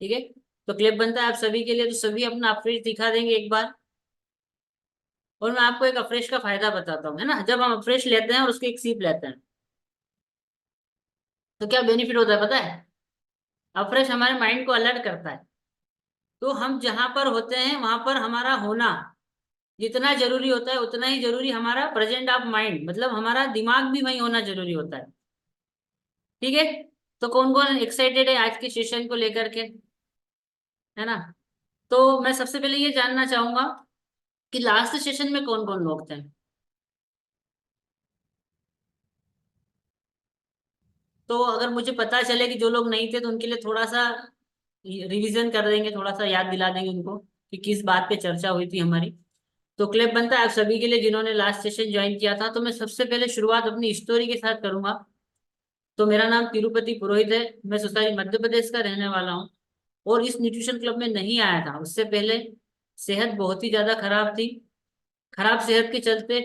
ठीक है, तो क्लिप बनता है आप सभी के लिए, तो सभी अपना अफ्रेश दिखा देंगे एक बार। और मैं आपको एक अफ्रेश का फायदा बताता हूँ, है ना। जब हम अफ्रेश लेते हैं और उसकी एक सीप लेते हैं तो क्या बेनिफिट होता है पता है। अफ्रेश हमारे माइंड को अलर्ट करता है। तो हम जहां पर होते हैं वहां पर हमारा होना जितना जरूरी होता है उतना ही जरूरी हमारा प्रेजेंट ऑफ माइंड, मतलब हमारा दिमाग भी वही होना जरूरी होता है। ठीक है, तो कौन कौन एक्साइटेड है आज के सेशन को लेकर के, है ना। तो मैं सबसे पहले ये जानना चाहूंगा कि लास्ट सेशन में कौन कौन लोग थे। तो अगर मुझे पता चले कि जो लोग नहीं थे तो उनके लिए थोड़ा सा रिवीजन कर देंगे, थोड़ा सा याद दिला देंगे उनको कि किस बात पे चर्चा हुई थी हमारी। तो क्लिप बनता है आप सभी के लिए जिन्होंने लास्ट सेशन ज्वाइन किया था। तो मैं सबसे पहले शुरुआत अपनी स्टोरी के साथ करूंगा। तो मेरा नाम तिरुपति पुरोहित है, मैं सुसारी मध्य प्रदेश का रहने वाला हूँ। और इस न्यूट्रिशन क्लब में नहीं आया था उससे पहले। सेहत बहुत ही ज्यादा खराब थी। खराब सेहत के चलते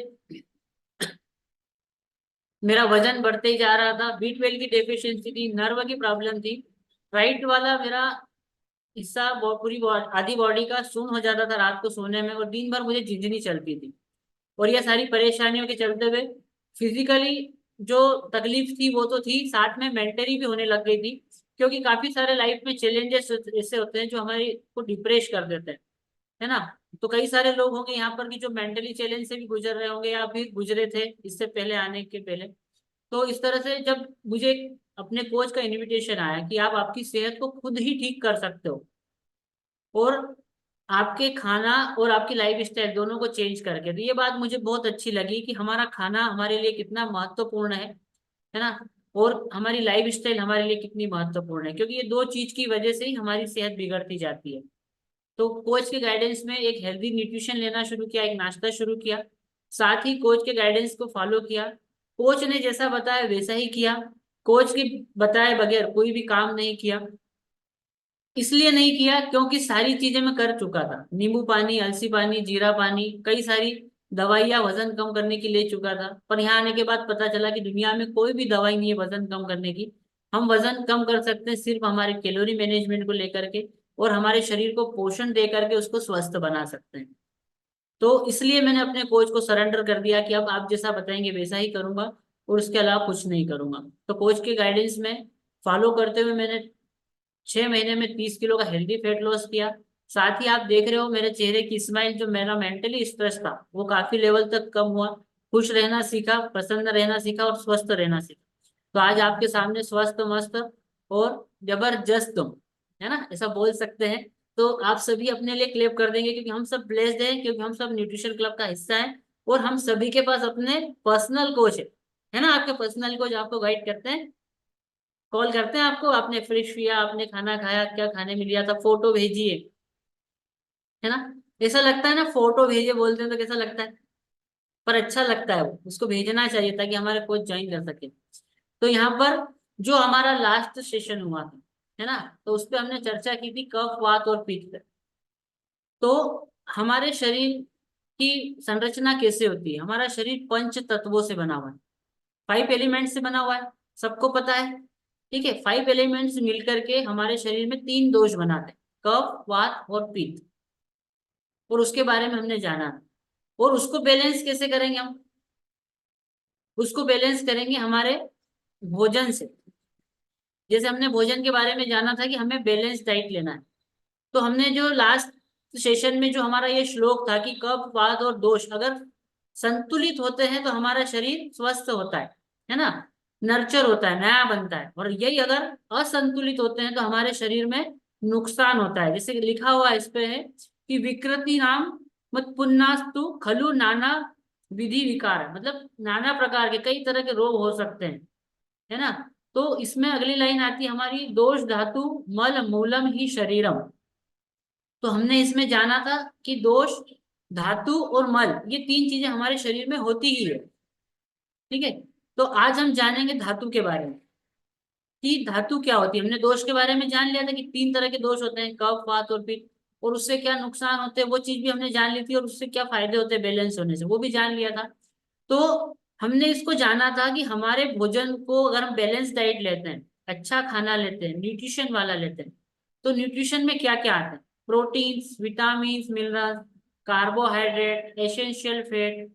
मेरा वजन बढ़ते ही जा रहा था, बी 12 की डेफिशिएंसी थी, नर्व की प्रॉब्लम थी। राइट वाला मेरा हिस्सा आधी बॉडी का सुन्न हो जाता था रात को सोने में, और दिन भर मुझे झिंझनी चलती थी। और ये सारी परेशानियों के चलते हुए फिजिकली जो तकलीफ थी वो तो थी, साथ में मेंटली भी होने लग गई थी। क्योंकि काफी सारे लाइफ में चैलेंजेस ऐसे होते हैं जो हमारे को डिप्रेस कर देते हैं, है ना। तो कई सारे लोग होंगे यहाँ पर कि जो मेंटली चैलेंज से भी गुजर रहे होंगे या फिर गुजरे थे इससे पहले आने के पहले। तो इस तरह से जब मुझे अपने कोच का इनविटेशन आया कि आप आपकी सेहत को खुद ही ठीक कर सकते हो, और आपके खाना और आपकी लाइफ स्टाइल दोनों को चेंज करके, तो ये बात मुझे बहुत अच्छी लगी कि हमारा खाना हमारे लिए कितना महत्वपूर्ण है ना। और हमारी लाइफ स्टाइल हमारे लिए कितनी महत्वपूर्ण है, क्योंकि ये दो चीज की वजह से ही हमारी सेहत बिगड़ती जाती है। तो कोच के गाइडेंस में एक हेल्दी न्यूट्रिशन लेना शुरू किया, एक नाश्ता शुरू किया। साथ ही कोच के गाइडेंस को फॉलो किया। कोच ने जैसा बताया वैसा ही किया। कोच के बताए बगैर कोई भी काम नहीं किया। इसलिए नहीं किया क्योंकि सारी चीजें मैं कर चुका था, नींबू पानी, अलसी पानी, जीरा पानी, कई सारी दवाइयाँ वजन कम करने की ले चुका था। पर यहाँ आने के बाद पता चला कि दुनिया में कोई भी दवाई नहीं है वजन कम करने की। हम वजन कम कर सकते हैं सिर्फ हमारे कैलोरी मैनेजमेंट को लेकर के, और हमारे शरीर को पोषण दे करके उसको स्वस्थ बना सकते हैं। तो इसलिए मैंने अपने कोच को सरेंडर कर दिया कि अब आप जैसा बताएंगे वैसा ही करूंगा, और उसके अलावा कुछ नहीं करूंगा। तो कोच के गाइडेंस में फॉलो करते हुए मैंने 6 महीने में 30 किलो का हेल्दी फैट लॉस किया। साथ ही आप देख रहे हो मेरे चेहरे की स्माइल, जो मेरा मेंटली स्ट्रेस था वो काफी लेवल तक कम हुआ। खुश रहना सीखा, प्रसन्न रहना सीखा और स्वस्थ रहना सीखा। तो आज आपके सामने स्वस्थ मस्त और जबरदस्त हूँ, है ना, ऐसा बोल सकते हैं। तो आप सभी अपने लिए क्लेप कर देंगे क्योंकि हम सब ब्लेस्ड हैं, क्योंकि हम सब न्यूट्रिशन क्लब का हिस्सा है। और हम सभी के पास अपने पर्सनल कोच है ना। आपके पर्सनल कोच आपको गाइड करते हैं, कॉल करते हैं आपको, आपने फ्रेश किया, आपने खाना खाया, क्या खाने में लिया था, फोटो भेजिए, है ना। ऐसा लगता है ना, फोटो भेजिए बोलते हैं तो कैसा लगता है, पर अच्छा लगता है, वो उसको भेजना चाहिए ताकि हमारे कोच ज्वाइन कर सके। तो यहाँ पर जो हमारा लास्ट सेशन हुआ था, है ना, तो उस पर हमने चर्चा की थी कफ वात और पित्त पे। तो हमारे शरीर की संरचना कैसे होती है। हमारा शरीर पंच तत्वों से बना हुआ है, 5 एलिमेंट से बना हुआ है, सबको पता है। ठीक है, 5 एलिमेंट्स मिलकर के हमारे शरीर में 3 दोष बनाते हैं, कफ वात और पित्त। और उसके बारे में हमने जाना। और उसको बैलेंस कैसे करेंगे हम, उसको बैलेंस करेंगे हमारे भोजन से। जैसे हमने भोजन के बारे में जाना था कि हमें बैलेंस डाइट लेना है। तो हमने जो लास्ट सेशन में जो हमारा ये श्लोक था कि कफ वात और दोष अगर संतुलित होते हैं तो हमारा शरीर स्वस्थ होता है ना, नर्चर होता है, नया बनता है। और यही अगर असंतुलित होते हैं तो हमारे शरीर में नुकसान होता है। जैसे कि लिखा हुआ इस पे है कि विकृति नाम मत पुन्नास्तु खलु नाना विधि विकार, मतलब नाना प्रकार के कई तरह के रोग हो सकते हैं, है ना। तो इसमें अगली लाइन आती है हमारी, दोष धातु मल मूलम ही शरीरम। तो हमने इसमें जाना था कि दोष, धातु और मल, ये 3 चीजें हमारे शरीर में होती ही है। ठीक है, तो आज हम जानेंगे धातु के बारे में कि धातु क्या होती है। हमने दोष के बारे में जान लिया था कि 3 तरह के दोष होते हैं, कफ वात और पित्त, और उससे क्या नुकसान होते हैं वो चीज भी हमने जान ली थी, और उससे क्या फायदे होते हैं बैलेंस होने से वो भी जान लिया था। तो हमने इसको जाना था कि हमारे भोजन को अगर हम बैलेंस डाइट लेते हैं, अच्छा खाना लेते हैं, न्यूट्रिशन वाला लेते हैं, तो न्यूट्रिशन में क्या क्या आता है? Proteins, vitamin, minerals, carbohydrate, essential fat,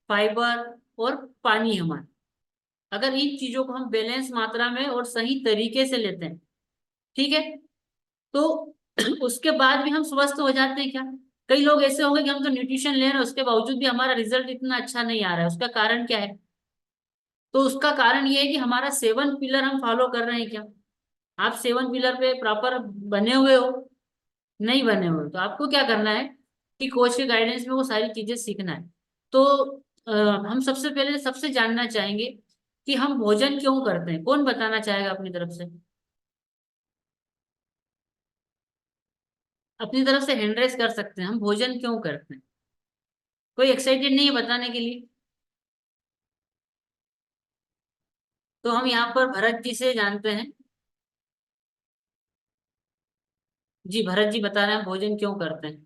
fibre और पानी हमारा। अगर इन चीजों को हम बैलेंस मात्रा में और सही तरीके से लेते हैं, ठीक है, तो उसके बाद भी हम स्वस्थ हो जाते हैं क्या? कई लोग ऐसे होंगे कि हम तो न्यूट्रिशन ले रहे हैं, उसके बावजूद भी हमारा रिजल्ट इतना अच्छा नहीं आ रहा है। उसका कारण क्या है? तो उसका कारण ये है कि हमारा 7 पिलर हम फॉलो कर रहे हैं क्या? आप 7 पिलर पे प्रॉपर बने हुए हो? नहीं बने हुए। तो आपको क्या करना है कि कोच के गाइडेंस में वो सारी चीजें सीखना है। तो हम सबसे पहले सबसे जानना चाहेंगे कि हम भोजन क्यों करते हैं। कौन बताना चाहेगा अपनी तरफ से? अपनी तरफ से हैंड रेस कर सकते हैं। हम भोजन क्यों करते हैं? कोई एक्साइटेड नहीं है बताने के लिए? तो हम यहाँ पर भरत जी से जानते हैं। जी भरत जी बता रहे हैं भोजन क्यों करते हैं।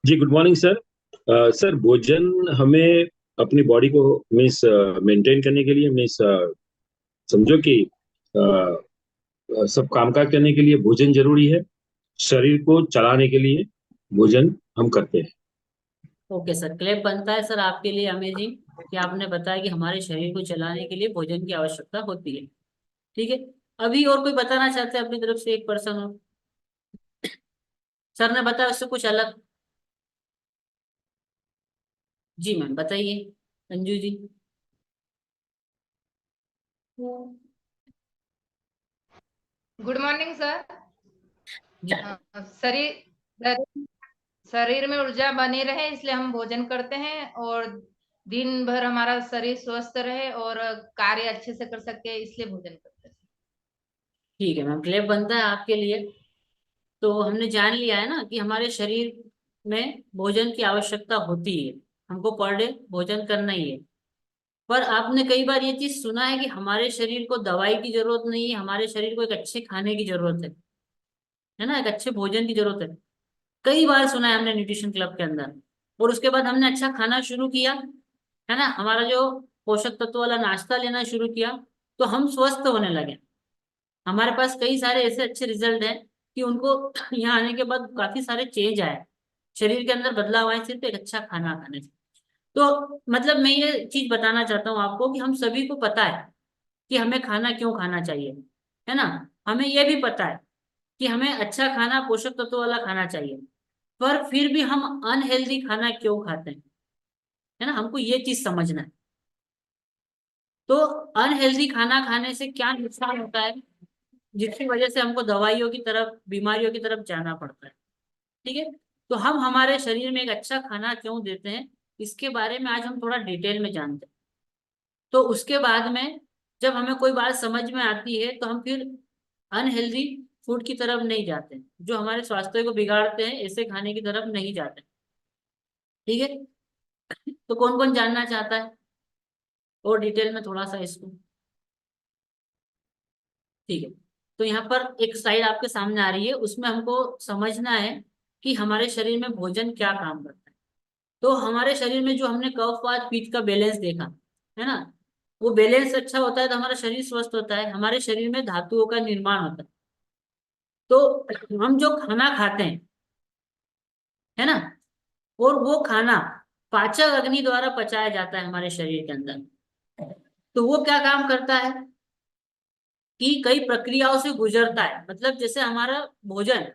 जी गुड मॉर्निंग सर। सर भोजन हमें अपनी बॉडी को मीन्स मेंटेन करने के लिए मीन्स समझो कि सब कामकाज करने के लिए भोजन जरूरी है। शरीर को चलाने के लिए भोजन हम करते हैं। ओके सर, क्लैप बनता है सर आपके लिए। अमेजिंग कि आपने बताया कि हमारे शरीर को चलाने के लिए भोजन की आवश्यकता होती है। ठीक है। अभी और कोई बताना चाहते हैं अपनी तरफ से? एक पर्सन और। सर ने बताया उससे कुछ अलग। जी मैम बताइए, Anju ji. Good morning sir. जी शरीर शरीर में ऊर्जा बनी रहे इसलिए हम भोजन करते हैं, और दिन भर हमारा शरीर स्वस्थ रहे और कार्य अच्छे से कर सके इसलिए भोजन करते हैं। ठीक है मैम, क्लैप बनता है आपके लिए। तो हमने जान लिया है ना कि हमारे शरीर में भोजन की आवश्यकता होती है। हमको पर डे भोजन करना ही है। पर आपने कई बार ये चीज सुना है कि हमारे शरीर को दवाई की जरूरत नहीं है, हमारे शरीर को एक अच्छे खाने की जरूरत है ना, एक अच्छे भोजन की जरूरत है। कई बार सुना है हमने न्यूट्रिशन क्लब के अंदर। और उसके बाद हमने अच्छा खाना शुरू किया, है ना, हमारा जो पोषक तत्व वाला नाश्ता लेना शुरू किया, तो हम स्वस्थ होने लगे। हमारे पास कई सारे ऐसे अच्छे रिजल्ट हैं कि उनको यहाँ आने के बाद काफी सारे चेंज आए, शरीर के अंदर बदलाव आए सिर्फ एक अच्छा खाना खाने से। तो मतलब मैं ये चीज बताना चाहता हूँ आपको कि हम सभी को पता है कि हमें खाना क्यों खाना चाहिए, है ना। हमें ये भी पता है कि हमें अच्छा खाना, पोषक तत्व वाला खाना चाहिए। पर फिर भी हम अनहेल्दी खाना क्यों खाते हैं, है ना, हमको ये चीज समझना है। तो अनहेल्दी खाना खाने से क्या नुकसान होता है, जिसकी वजह से हमको दवाइयों की तरफ, बीमारियों की तरफ जाना पड़ता है। ठीक है। तो हम हमारे शरीर में एक अच्छा खाना क्यों देते हैं, इसके बारे में आज हम थोड़ा डिटेल में जानते हैं। तो उसके बाद में जब हमें कोई बात समझ में आती है तो हम फिर अनहेल्दी फूड की तरफ नहीं जाते, जो हमारे स्वास्थ्य को बिगाड़ते हैं ऐसे खाने की तरफ नहीं जाते। ठीक है। तो कौन कौन जानना चाहता है और डिटेल में थोड़ा सा इसको? ठीक है। तो यहाँ पर एक स्लाइड आपके सामने आ रही है, उसमें हमको समझना है कि हमारे शरीर में भोजन क्या काम करता है। तो हमारे शरीर में जो हमने कफ वात पित्त का बैलेंस देखा, है ना, वो बैलेंस अच्छा होता है तो हमारा शरीर स्वस्थ होता है, हमारे शरीर में धातुओं का निर्माण होता है। तो हम जो खाना खाते हैं, है ना, और वो खाना पाचक अग्नि द्वारा पचाया जाता है हमारे शरीर के अंदर। तो वो क्या काम करता है कि कई प्रक्रियाओं से गुजरता है। मतलब जैसे हमारा भोजन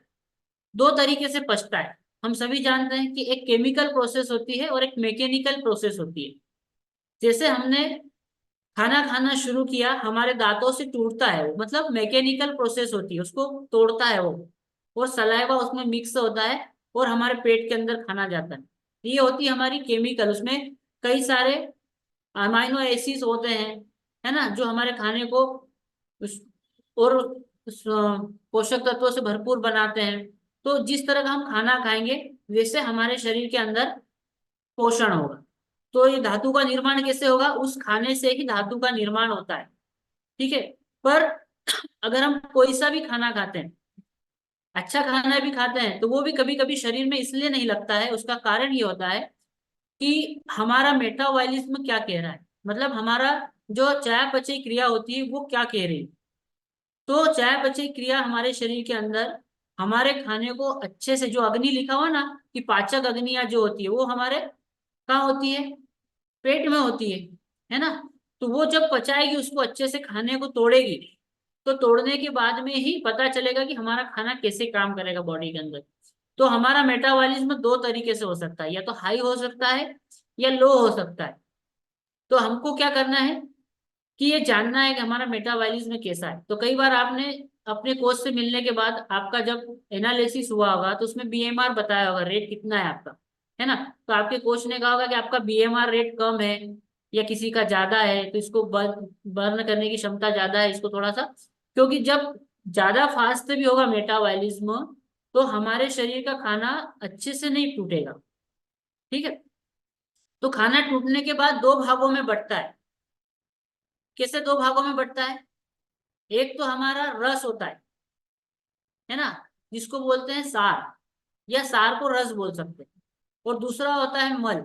दो तरीके से पचता है। हम सभी जानते हैं कि एक केमिकल प्रोसेस होती है और एक मैकेनिकल प्रोसेस होती है। जैसे हमने खाना खाना शुरू किया, हमारे दांतों से टूटता है वो, मतलब मैकेनिकल प्रोसेस होती है, उसको तोड़ता है वो, और सलाइवा उसमें मिक्स होता है और हमारे पेट के अंदर खाना जाता है। ये होती है हमारी केमिकल। उसमें कई सारे अमाइनो एसिड्स होते हैं, है ना, जो हमारे खाने को उस, और पोषक तत्वों से भरपूर बनाते हैं। तो जिस तरह का हम खाना खाएंगे वैसे हमारे शरीर के अंदर पोषण होगा। तो ये धातु का निर्माण कैसे होगा? उस खाने से ही धातु का निर्माण होता है। ठीक है। पर अगर हम कोई सा भी खाना खाते हैं, अच्छा खाना भी खाते हैं, तो वो भी कभी कभी शरीर में इसलिए नहीं लगता है। उसका कारण ये होता है कि हमारा मेटाबॉलिज्म क्या कह रहा है, मतलब हमारा जो चयापचय क्रिया होती है वो क्या कह रही है। तो चयापचय क्रिया हमारे शरीर के अंदर हमारे खाने को अच्छे से, जो अग्नि लिखा हुआ ना कि पाचक अग्नियां जो होती है वो हमारे कहाँ होती है, पेट में होती है ना। तो वो जब पचाएगी उसको अच्छे से, खाने को तोड़ेगी, तो तोड़ने के बाद में ही पता चलेगा कि हमारा खाना कैसे काम करेगा बॉडी के अंदर। तो हमारा मेटाबॉलिज्म दो तरीके से हो सकता है, या तो हाई हो सकता है या लो हो सकता है। तो हमको क्या करना है कि ये जानना है कि हमारा मेटाबॉलिज्म कैसा है। तो कई बार आपने अपने कोच से मिलने के बाद आपका जब एनालिसिस हुआ होगा तो उसमें बीएमआर बताया होगा, रेट कितना है आपका, है ना। तो आपके कोच ने कहा होगा कि आपका बीएमआर रेट कम है या किसी का ज्यादा है, तो इसको बर्न करने की क्षमता ज्यादा है, इसको थोड़ा सा, क्योंकि जब ज्यादा फास्ट भी होगा मेटाबॉलिज्म तो हमारे शरीर का खाना अच्छे से नहीं टूटेगा। ठीक है। तो खाना टूटने के बाद दो भागों में बंटता है। कैसे दो भागों में बंटता है? एक तो हमारा रस होता है ना, जिसको बोलते हैं सार, या सार को रस बोल सकते हैं। और दूसरा होता है मल।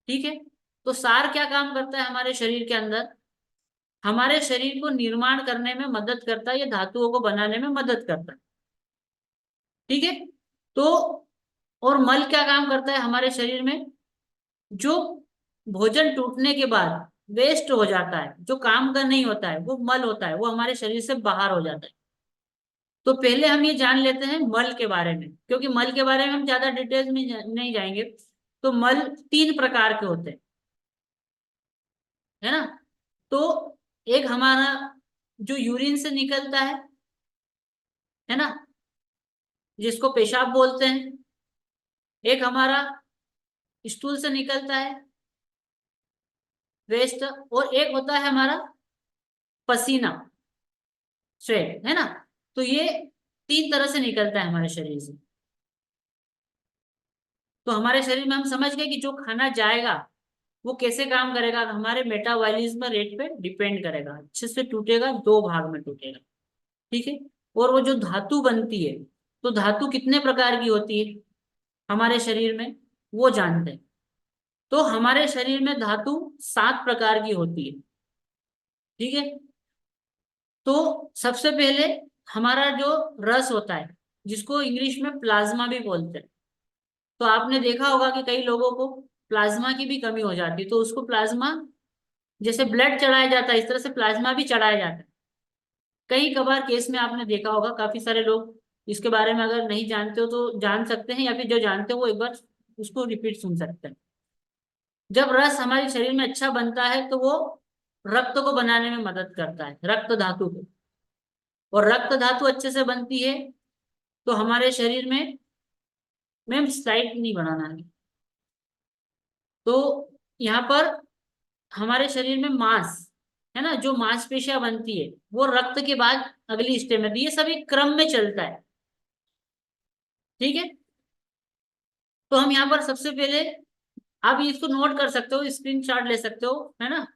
ठीक है। तो सार क्या काम करता है हमारे शरीर के अंदर? हमारे शरीर को निर्माण करने में मदद करता है, या धातुओं को बनाने में मदद करता है। ठीक है। तो और मल क्या काम करता है हमारे शरीर में? जो भोजन टूटने के बाद वेस्ट हो जाता है, जो काम का नहीं होता है, वो मल होता है, वो हमारे शरीर से बाहर हो जाता है। तो पहले हम ये जान लेते हैं मल के बारे में, क्योंकि मल के बारे में हम ज्यादा डिटेल्स में नहीं जाएंगे। तो मल तीन प्रकार के होते हैं, है ना। तो एक हमारा जो यूरिन से निकलता है ना, जिसको पेशाब बोलते हैं। एक हमारा स्टूल से निकलता है, वेस्ट। और एक होता है हमारा पसीना, स्वेट, है ना। तो ये तीन तरह से निकलता है हमारे शरीर से। तो हमारे शरीर में हम समझ गए कि जो खाना जाएगा वो कैसे काम करेगा, हमारे मेटाबॉलिज्म रेट पे डिपेंड करेगा। अच्छे से टूटेगा, दो भाग में टूटेगा। ठीक है। और वो जो धातु बनती है, तो धातु कितने प्रकार की होती है हमारे शरीर में, वो जानते हैं। तो हमारे शरीर में धातु 7 प्रकार की होती है। ठीक है। तो सबसे पहले हमारा जो रस होता है, जिसको इंग्लिश में प्लाज्मा भी बोलते हैं। तो आपने देखा होगा कि कई लोगों को प्लाज्मा की भी कमी हो जाती है, तो उसको प्लाज्मा, जैसे ब्लड चढ़ाया जाता है इस तरह से प्लाज्मा भी चढ़ाया जाता है। कई कभार केस में आपने देखा होगा, काफी सारे लोग इसके बारे में अगर नहीं जानते हो तो जान सकते हैं, या फिर जो जानते हो वो एक बार उसको रिपीट सुन सकते हैं। जब रस हमारे शरीर में अच्छा बनता है तो वो रक्त को बनाने में मदद करता है, रक्त धातु को। और रक्त धातु अच्छे से बनती है तो हमारे शरीर में, मैम स्लाइड नहीं बनाना है, तो यहाँ पर हमारे शरीर में मांस, है ना, जो मांसपेशियां बनती है वो रक्त के बाद अगली स्टेप में, ये सब एक क्रम में चलता है। ठीक है। तो हम यहाँ पर सबसे पहले, आप इसको नोट कर सकते हो, स्क्रीन शॉट ले सकते हो, है ना।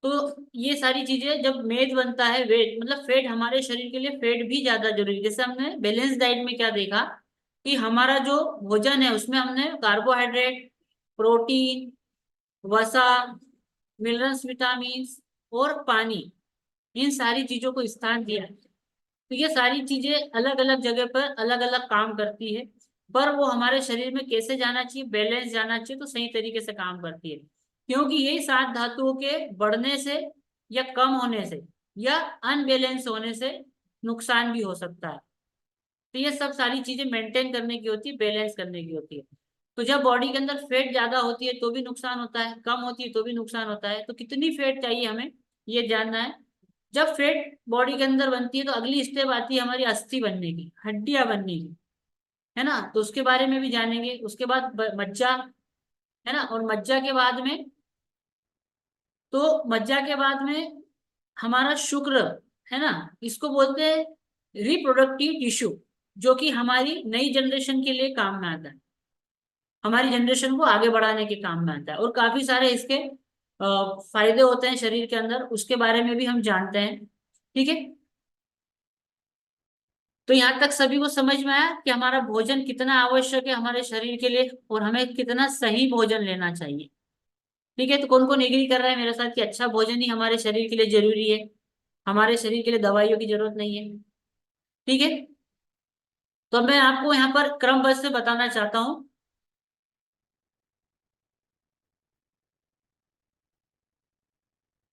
तो ये सारी चीजें, जब मेद बनता है, वेट मतलब फैट, हमारे शरीर के लिए फैट भी ज्यादा जरूरी है। जैसे हमने बैलेंस डाइट में क्या देखा कि हमारा जो भोजन है उसमें हमने कार्बोहाइड्रेट, प्रोटीन, वसा, मिनरल्स, विटामिन और पानी, इन सारी चीजों को स्थान दिया है। तो ये सारी चीजें अलग अलग जगह पर अलग अलग काम करती है, पर वो हमारे शरीर में कैसे जाना चाहिए, बैलेंस जाना चाहिए, तो सही तरीके से काम करती है। क्योंकि यही 7 धातुओं के बढ़ने से या कम होने से या अनबैलेंस होने से नुकसान भी हो सकता है। तो ये सब सारी चीजें मेंटेन करने की होती है, बैलेंस करने की होती है। तो जब बॉडी के अंदर फैट ज्यादा होती है तो भी नुकसान होता है, कम होती है तो भी नुकसान होता है। तो कितनी फैट चाहिए हमें ये जानना है। जब फैट बॉडी के अंदर बनती है तो अगली स्टेप आती है हमारी अस्थि बनने की, हड्डियां बनने की, है ना। तो उसके बारे में भी जानेंगे। उसके बाद मज्जा, है ना। और मज्जा के बाद में, तो मज्जा के बाद में हमारा शुक्र, है ना, इसको बोलते हैं रिप्रोडक्टिव टिश्यू, जो कि हमारी नई जनरेशन के लिए काम में आता है, हमारी जनरेशन को आगे बढ़ाने के काम में आता है। और काफी सारे इसके फायदे होते हैं शरीर के अंदर, उसके बारे में भी हम जानते हैं। ठीक है। तो यहाँ तक सभी को समझ में आया कि हमारा भोजन कितना आवश्यक है हमारे शरीर के लिए, और हमें कितना सही भोजन लेना चाहिए। ठीक है। तो कौन कौन एग्री कर रहा है मेरे साथ कि अच्छा भोजन ही हमारे शरीर के लिए जरूरी है? हमारे शरीर के लिए दवाइयों की जरूरत नहीं है। ठीक है, तो मैं आपको यहाँ पर क्रमबद्ध से बताना चाहता हूँ।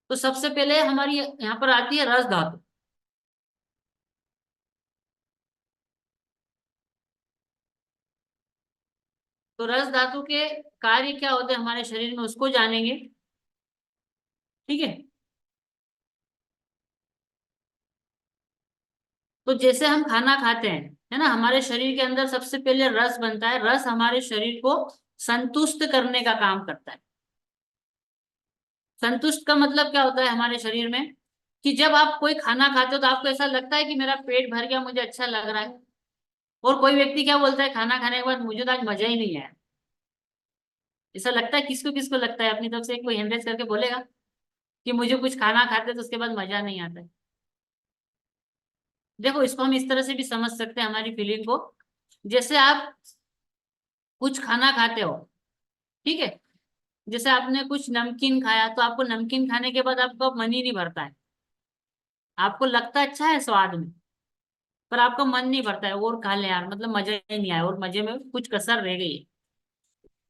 तो सबसे पहले हमारी यहाँ पर आती है रस धातु। तो रस धातु के कार्य क्या होते हैं हमारे शरीर में, उसको जानेंगे। ठीक है, तो जैसे हम खाना खाते हैं, है ना, हमारे शरीर के अंदर सबसे पहले रस बनता है। रस हमारे शरीर को संतुष्ट करने का काम करता है। संतुष्ट का मतलब क्या होता है हमारे शरीर में, कि जब आप कोई खाना खाते हो तो आपको ऐसा लगता है कि मेरा पेट भर गया, मुझे अच्छा लग रहा है। और कोई व्यक्ति क्या बोलता है खाना खाने के बाद, मुझे तो आज मजा ही नहीं आया। ऐसा लगता है, किसको किसको लगता है, अपनी तरफ से कोई हैंड रेज करके बोलेगा कि मुझे कुछ खाना खाते हैं तो उसके बाद मजा नहीं आता है। देखो, इसको हम इस तरह से भी समझ सकते हैं हमारी फीलिंग को। जैसे आप कुछ खाना खाते हो, ठीक है, जैसे आपने कुछ नमकीन खाया, तो आपको नमकीन खाने के बाद आपका मन ही नहीं भरता है। आपको लगता अच्छा है स्वाद में, पर आपका मन नहीं भरता है, और खा ले यार, मतलब मजा ही नहीं आया, और मजे में कुछ कसर रह गई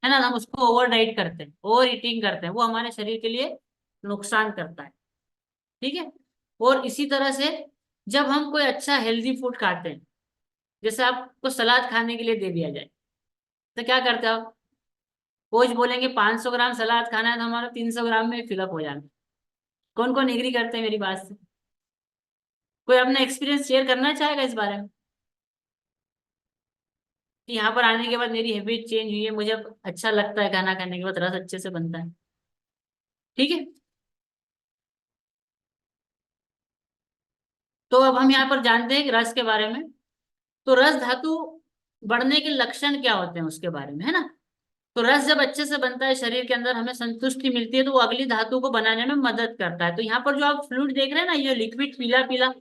है ना। हम उसको ओवर डाइट करते हैं, ओवर ईटिंग करते हैं, वो हमारे शरीर के लिए नुकसान करता है। ठीक है, और इसी तरह से जब हम कोई अच्छा हेल्दी फूड खाते हैं, जैसे आपको सलाद खाने के लिए दे दिया जाए, तो क्या करते हो आप? कोच बोलेंगे 500 ग्राम सलाद खाना है, तो हमारा 300 ग्राम में फिलअप हो जाना। कौन कौन एग्री करते हैं मेरी बात से? कोई अपना एक्सपीरियंस शेयर करना चाहेगा इस बारे में, कि यहाँ पर आने के बाद मेरी हैबिट चेंज हुई है, मुझे अब अच्छा लगता है खाना खाने के बाद, रस अच्छे से बनता है। ठीक है, तो अब हम यहाँ पर जानते हैं कि रस के बारे में। तो रस धातु बढ़ने के लक्षण क्या होते हैं उसके बारे में, है ना। तो रस जब अच्छे से बनता है शरीर के अंदर, हमें संतुष्टि मिलती है, तो वो अगली धातु को बनाने में मदद करता है। तो यहाँ पर जो आप फ्लूइड देख रहे हैं ना, ये लिक्विड पीला पीला,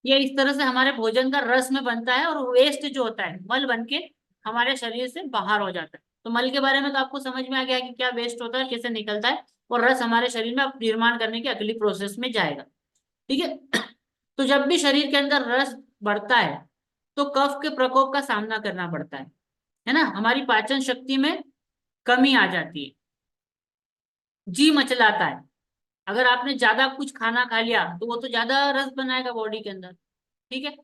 ये इस तरह से हमारे भोजन का रस में बनता है, और वेस्ट जो होता है मल बन के हमारे शरीर से बाहर हो जाता है। तो मल के बारे में तो आपको समझ में आ गया कि क्या वेस्ट होता है, कैसे निकलता है, और रस हमारे शरीर में अब निर्माण करने की अगली प्रोसेस में जाएगा। ठीक है, तो जब भी शरीर के अंदर रस बढ़ता है, तो कफ के प्रकोप का सामना करना पड़ता है ना। हमारी पाचन शक्ति में कमी आ जाती है, जी मचलाता है। अगर आपने ज्यादा कुछ खाना खा लिया, तो वो तो ज्यादा रस बनाएगा बॉडी के अंदर। ठीक है,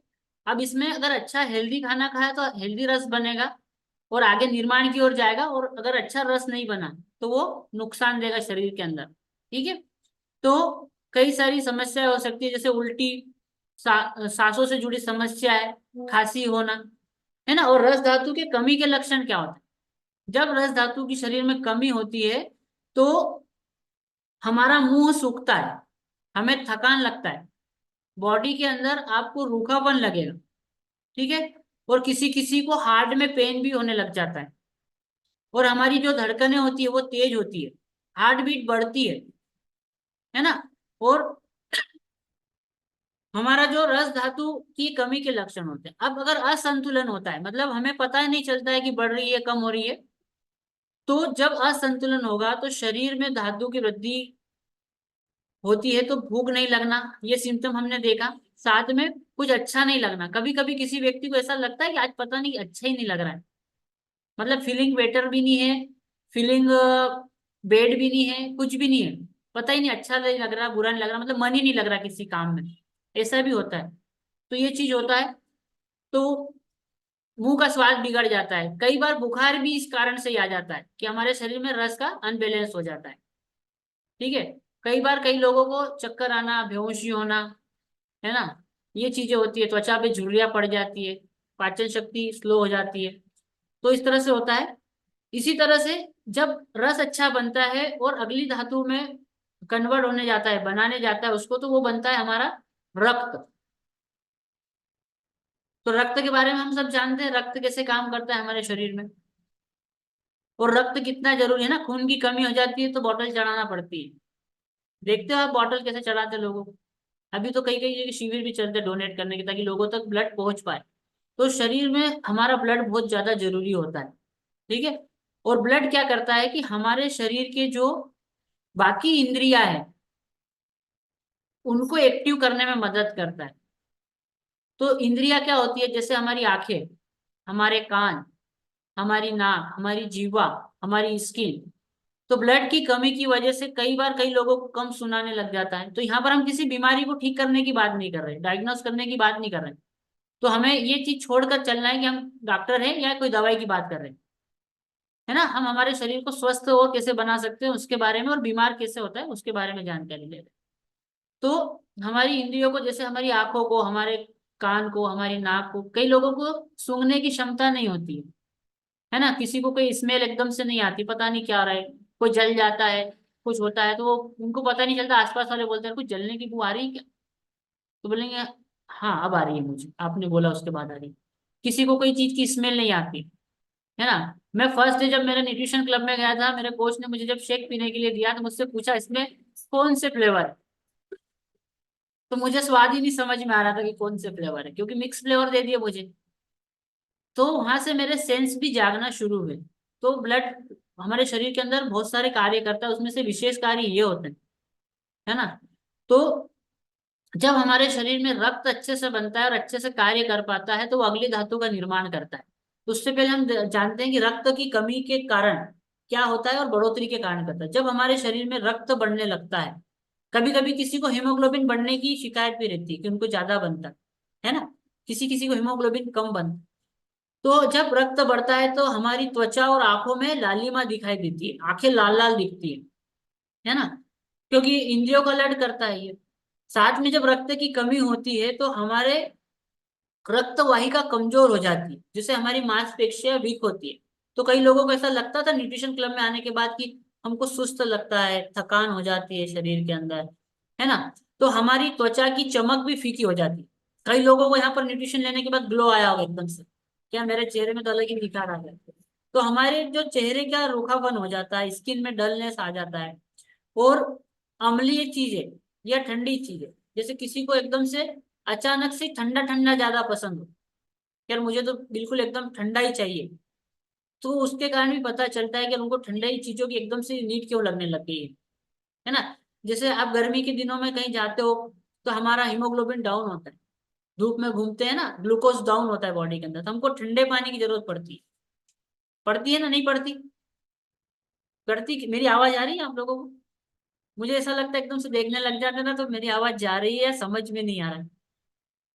अब इसमें अगर अच्छा हेल्दी खाना खाया तो हेल्दी रस बनेगा, और आगे निर्माण की ओर जाएगा। और अगर अच्छा रस नहीं बना, तो वो नुकसान देगा शरीर के अंदर। ठीक है, तो कई सारी समस्याएं हो सकती है, जैसे उल्टी, सांसों से जुड़ी समस्या है, खांसी होना, है ना। और रस धातु के कमी के लक्षण क्या होते हैं? जब रस धातु की शरीर में कमी होती है, तो हमारा मुंह सूखता है, हमें थकान लगता है, बॉडी के अंदर आपको रूखापन लगेगा। ठीक है, और किसी किसी को हार्ट में पेन भी होने लग जाता है, और हमारी जो धड़कनें होती है वो तेज होती है, हार्ट बीट बढ़ती है ना। और हमारा जो रस धातु की कमी के लक्षण होते हैं। अब अगर असंतुलन होता है, मतलब हमें पता नहीं चलता है कि बढ़ रही है कम हो रही है, तो जब असंतुलन होगा तो शरीर में धातु की वृद्धि होती है, तो भूख नहीं लगना, ये सिम्टम हमने देखा। साथ में कुछ अच्छा नहीं लगना, कभी कभी किसी व्यक्ति को ऐसा लगता है कि आज पता नहीं अच्छा ही नहीं लग रहा है, मतलब फीलिंग बेटर भी नहीं है, फीलिंग बेड भी नहीं है, कुछ भी नहीं है, पता ही नहीं अच्छा नहीं लग रहा, बुरा नहीं लग रहा, मतलब मन ही नहीं लग रहा किसी काम में, ऐसा भी होता है। तो ये चीज होता है। तो मुंह का स्वाद बिगड़ जाता है, कई बार बुखार भी इस कारण से ही आ जाता है कि हमारे शरीर में रस का अनबैलेंस हो जाता है। ठीक है, कई बार कई लोगों को चक्कर आना, बेहोशी होना, है ना, ये चीजें होती है। त्वचा पे झुर्रियां पड़ जाती है, पाचन शक्ति स्लो हो जाती है, तो इस तरह से होता है। इसी तरह से जब रस अच्छा बनता है और अगली धातु में कन्वर्ट होने जाता है, बनाने जाता है उसको, तो वो बनता है हमारा रक्त। तो रक्त के बारे में हम सब जानते हैं, रक्त कैसे काम करता है हमारे शरीर में, और रक्त कितना जरूरी है ना। खून की कमी हो जाती है तो बॉटल चढ़ाना पड़ती है, देखते हो आप बॉटल कैसे चढ़ाते हैं लोगों को। अभी तो कई कई जगह शिविर भी चलते हैं डोनेट करने के, ताकि लोगों तक ब्लड पहुंच पाए। तो शरीर में हमारा ब्लड बहुत ज्यादा जरूरी होता है। ठीक है, और ब्लड क्या करता है कि हमारे शरीर के जो बाकी इंद्रियां है, उनको एक्टिव करने में मदद करता है। तो इंद्रिया क्या होती है, जैसे हमारी आंखें, हमारे कान, हमारी नाक, हमारी जीवा, हमारी स्किन। तो ब्लड की कमी की वजह से कई बार कई लोगों को कम सुनाने लग जाता है। तो यहाँ पर हम किसी बीमारी को ठीक करने की बात नहीं कर रहे, डायग्नोस करने की बात नहीं कर रहे। तो हमें ये चीज छोड़कर चलना है कि हम डॉक्टर हैं या कोई दवाई की बात कर रहे हैं, है ना। हम हमारे शरीर को स्वस्थ और कैसे बना सकते हैं उसके बारे में, और बीमार कैसे होता है उसके बारे में जानकारी ले रहे हैं। तो हमारी इंद्रियों को, जैसे हमारी आंखों को, हमारे कान को, हमारी नाक को, कई लोगों को सूंघने की क्षमता नहीं होती है ना। किसी को कोई स्मेल एकदम से नहीं आती, पता नहीं क्या हो रहा है, कोई जल जाता है, कुछ होता है तो वो उनको पता नहीं चलता। आसपास वाले बोलते हैं कुछ जलने की बू आ रही है क्या, तो बोलेंगे हाँ अब आ रही है, मुझे आपने बोला उसके बाद आ रही है। किसी को कोई चीज की स्मेल नहीं आती, है ना। मैं फर्स्ट डे जब मेरे न्यूट्रिशन क्लब में गया था, मेरे कोच ने मुझे जब शेक पीने के लिए दिया तो मुझसे पूछा इसमें कौन से फ्लेवर है। तो मुझे स्वाद ही नहीं समझ में आ रहा था कि कौन से फ्लेवर है, क्योंकि मिक्स फ्लेवर दे दिए मुझे। तो वहां से मेरे सेंस भी जागना शुरू हुए। तो ब्लड हमारे शरीर के अंदर बहुत सारे कार्य करता है, उसमें से विशेष कार्य ये होते हैं, है ना। तो जब हमारे शरीर में रक्त अच्छे से बनता है और अच्छे से कार्य कर पाता है तो वो अगली धातु का निर्माण करता है। तो उससे पहले हम जानते हैं कि रक्त की कमी के कारण क्या होता है और बढ़ोतरी के कारण करता है। जब हमारे शरीर में रक्त बढ़ने लगता है, कभी कभी किसी को हीमोग्लोबिन बढ़ने की शिकायत भी रहती है कि उनको ज्यादा बनता है ना। किसी किसी को हीमोग्लोबिन कम बनता। तो जब रक्त बढ़ता है तो हमारी त्वचा और आंखों में लालिमा दिखाई देती है, आंखें लाल लाल दिखती है ना। क्योंकि इंद्रियों का अलर्ट करता है ये। साथ में जब रक्त की कमी होती है तो हमारे रक्त वाहिका कमजोर हो जाती है, जिससे हमारी मांसपेशियां वीक होती है। तो कई लोगों को ऐसा लगता था न्यूट्रिशन क्लब में आने के बाद कि हमको सुस्त लगता है, थकान हो जाती है शरीर के अंदर, है ना। तो हमारी त्वचा की चमक भी फीकी हो जाती है। कई लोगों को यहाँ पर न्यूट्रिशन लेने के बाद ग्लो आया होगा एकदम से, क्या मेरे चेहरे में तो अलग ही निखार आ गया। तो हमारे जो चेहरे का रूखापन हो जाता है, स्किन में डलनेस आ जाता है। और अम्लीय चीजें या ठंडी चीजें, जैसे किसी को एकदम से अचानक से ठंडा ठंडा ज्यादा पसंद हो, यार मुझे तो बिल्कुल एकदम ठंडा ही चाहिए, तो उसके कारण भी पता चलता है कि उनको ठंडा ही चीजों की एकदम से नीड क्यों लगने लग गई है ना। जैसे आप गर्मी के दिनों में कहीं जाते हो तो हमारा हीमोग्लोबिन डाउन होता है, धूप में घूमते हैं ना, ग्लूकोज डाउन होता है बॉडी के अंदर, तो हमको ठंडे पानी की जरूरत पड़ती है ना, नहीं पड़ती? मेरी आवाज आ रही है आप लोगों को? मुझे ऐसा लगता है एकदम से देखने लग जाते हैं ना तो मेरी आवाज जा रही है, समझ में नहीं आ रहा है।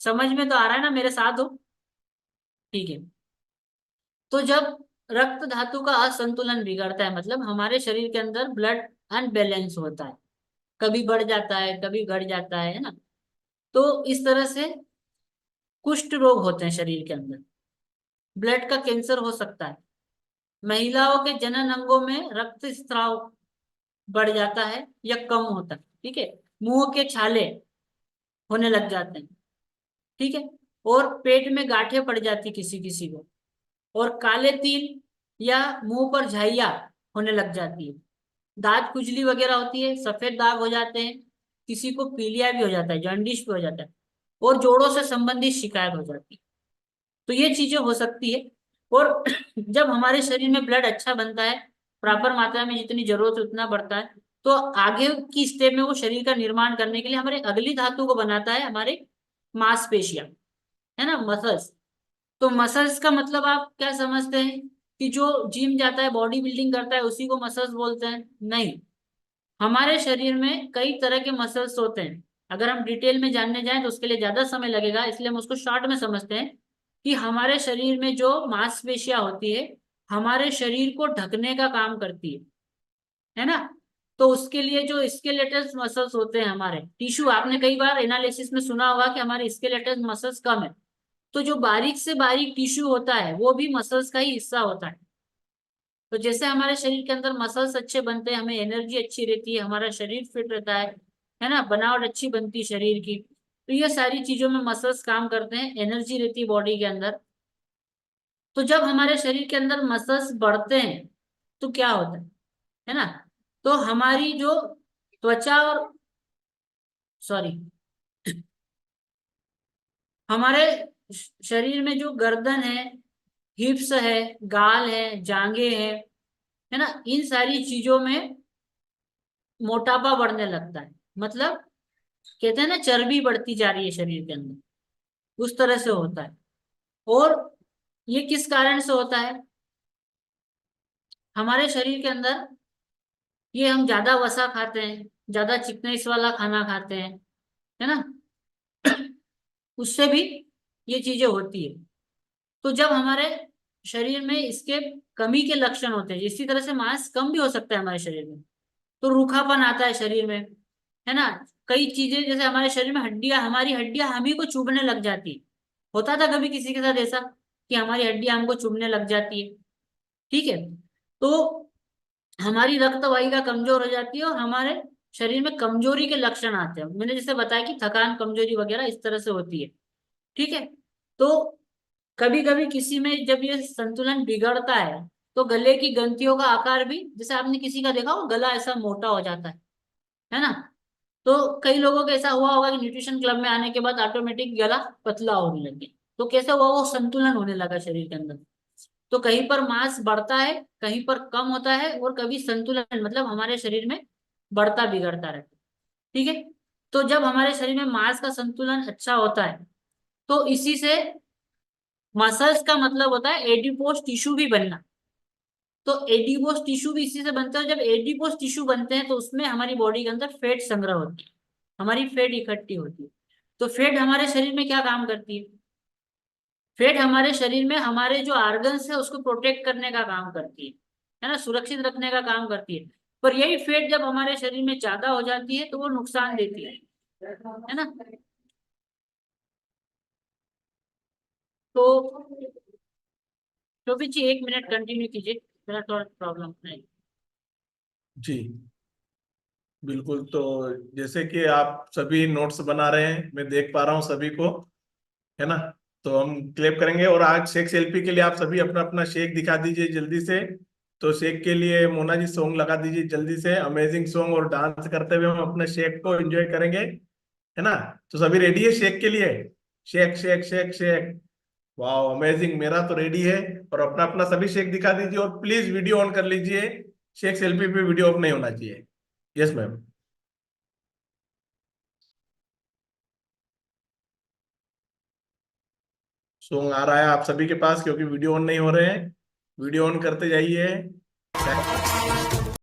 समझ में तो आ रहा है ना, मेरे साथ हो? ठीक है। तो जब रक्त धातु का असंतुलन बिगड़ता है, मतलब हमारे शरीर के अंदर ब्लड अनबैलेंस होता है, कभी बढ़ जाता है कभी घट जाता है ना। तो इस तरह से कुष्ठ रोग होते हैं शरीर के अंदर, ब्लड का कैंसर हो सकता है। महिलाओं के जनन अंगों में रक्त स्राव बढ़ जाता है या कम होता है, ठीक है। मुंह के छाले होने लग जाते हैं, ठीक है। और पेट में गांठें पड़ जाती किसी किसी को, और काले तिल या मुंह पर झाइयां होने लग जाती है। दांत खुजली वगैरह होती है, सफेद दाग हो जाते हैं, किसी को पीलिया भी हो जाता है, जॉन्डिस भी हो जाता है, और जोड़ों से संबंधित शिकायत हो जाती है। तो ये चीजें हो सकती है। और जब हमारे शरीर में ब्लड अच्छा बनता है, प्रॉपर मात्रा में जितनी जरूरत है उतना बढ़ता है, तो आगे की स्टेप में वो शरीर का निर्माण करने के लिए हमारे अगली धातु को बनाता है, हमारे मांसपेशियां, है ना, मसल्स। तो मसल्स का मतलब आप क्या समझते हैं कि जो जिम जाता है, बॉडी बिल्डिंग करता है, उसी को मसल्स बोलते हैं? नहीं, हमारे शरीर में कई तरह के मसल्स होते हैं। अगर हम डिटेल में जानने जाएं तो उसके लिए ज्यादा समय लगेगा, इसलिए हम उसको शॉर्ट में समझते हैं कि हमारे शरीर में जो मांसपेशियां होती है, हमारे शरीर को ढकने का काम करती है ना। तो उसके लिए जो स्केलेटल मसल्स होते हैं, हमारे टिश्यू, आपने कई बार एनालिसिस में सुना होगा कि हमारे स्केलेटल मसल्स कम है। तो जो बारीक से बारीक टिश्यू होता है वो भी मसल्स का ही हिस्सा होता है। तो जैसे हमारे शरीर के अंदर मसल्स अच्छे बनते हैं, हमें एनर्जी अच्छी रहती है, हमारा शरीर फिट रहता है ना, बनावट अच्छी बनती है शरीर की। तो ये सारी चीजों में मसल्स काम करते हैं, एनर्जी रहती है बॉडी के अंदर। तो जब हमारे शरीर के अंदर मसल्स बढ़ते हैं तो क्या होता है ना, तो हमारी जो त्वचा और, सॉरी, हमारे शरीर में जो गर्दन है, हिप्स है, गाल है, जांघें है ना, इन सारी चीजों में मोटापा बढ़ने लगता है। मतलब कहते हैं ना चर्बी बढ़ती जा रही है शरीर के अंदर, उस तरह से होता है। और ये किस कारण से होता है? हमारे शरीर के अंदर ये हम ज्यादा वसा खाते हैं, ज्यादा चिकनाइस वाला खाना खाते हैं, है ना। उससे भी ये चीजें होती है। तो जब हमारे शरीर में इसके कमी के लक्षण होते हैं, इसी तरह से मांस कम भी हो सकता है हमारे शरीर में, तो रूखापन आता है शरीर में, है ना। कई चीजें जैसे हमारे शरीर में हड्डियां, हमारी हड्डियां हम ही को चुभने लग जाती है। होता था कभी किसी के साथ ऐसा कि हमारी हड्डियां हमको चुभने लग जाती है? ठीक है। तो हमारी रक्त वाहिका कमजोर हो जाती है और हमारे शरीर में कमजोरी के लक्षण आते हैं। मैंने जैसे बताया कि थकान, कमजोरी वगैरह इस तरह से होती है। ठीक है। तो कभी कभी किसी में जब ये संतुलन बिगड़ता है तो गले की ग्रंथियों का आकार भी, जैसे आपने किसी का देखा हो गला ऐसा मोटा हो जाता है ना। तो कई लोगों को ऐसा हुआ होगा कि न्यूट्रिशन क्लब में आने के बाद ऑटोमेटिक गला पतला होने लगे। तो कैसे हुआ? वो संतुलन होने लगा शरीर के अंदर। तो कहीं पर मांस बढ़ता है, कहीं पर कम होता है, और कभी संतुलन मतलब हमारे शरीर में बढ़ता बिगड़ता रहता है। ठीक है। तो जब हमारे शरीर में मांस का संतुलन अच्छा होता है तो इसी से मसल्स का मतलब होता है एडिपोज टिश्यू भी बनना। तो एडिपोज टिश्यू भी इसी से बनता है। जब एडिपोज टिश्यू बनते हैं तो उसमें हमारी बॉडी के अंदर फैट संग्रह होती है, हमारी फैट इकट्ठी होती है। तो फैट हमारे शरीर में क्या काम करती है? फैट हमारे शरीर में हमारे जो ऑर्गन्स है उसको प्रोटेक्ट करने का काम करती है ना, सुरक्षित रखने का काम करती है। पर यही फैट जब हमारे शरीर में ज्यादा हो जाती है तो वो नुकसान देती है ना। तो शोभित जी 1 मिनट कंटिन्यू कीजिए, मेरा थोड़ा प्रॉब्लम है। जी बिल्कुल। तो जैसे कि आप सभी नोट्स बना रहे हैं, मैं देख पा रहा हूँ सभी को, है ना। तो हम क्लेप करेंगे और आज शेक सेल्फी के लिए आप सभी अपना अपना शेक दिखा दीजिए जल्दी से। तो शेक के लिए मोना जी सॉन्ग लगा दीजिए जल्दी से, अमेजिंग सॉन्ग, और डांस करते हुए हम अपने शेक को एंजॉय करेंगे, है ना। तो सभी रेडी है शेक के लिए? Shake shake shake shake. वाह अमेजिंग, मेरा तो रेडी है। और अपना अपना सभी शेक दिखा दीजिए और प्लीज वीडियो ऑन कर लीजिए। शेक सेल्फी पे वीडियो ऑफ नहीं होना चाहिए। Yes ma'am. सॉन्ग आ रहा है आप सभी के पास, क्योंकि वीडियो ऑन नहीं हो रहे हैं। वीडियो ऑन करते जाइए।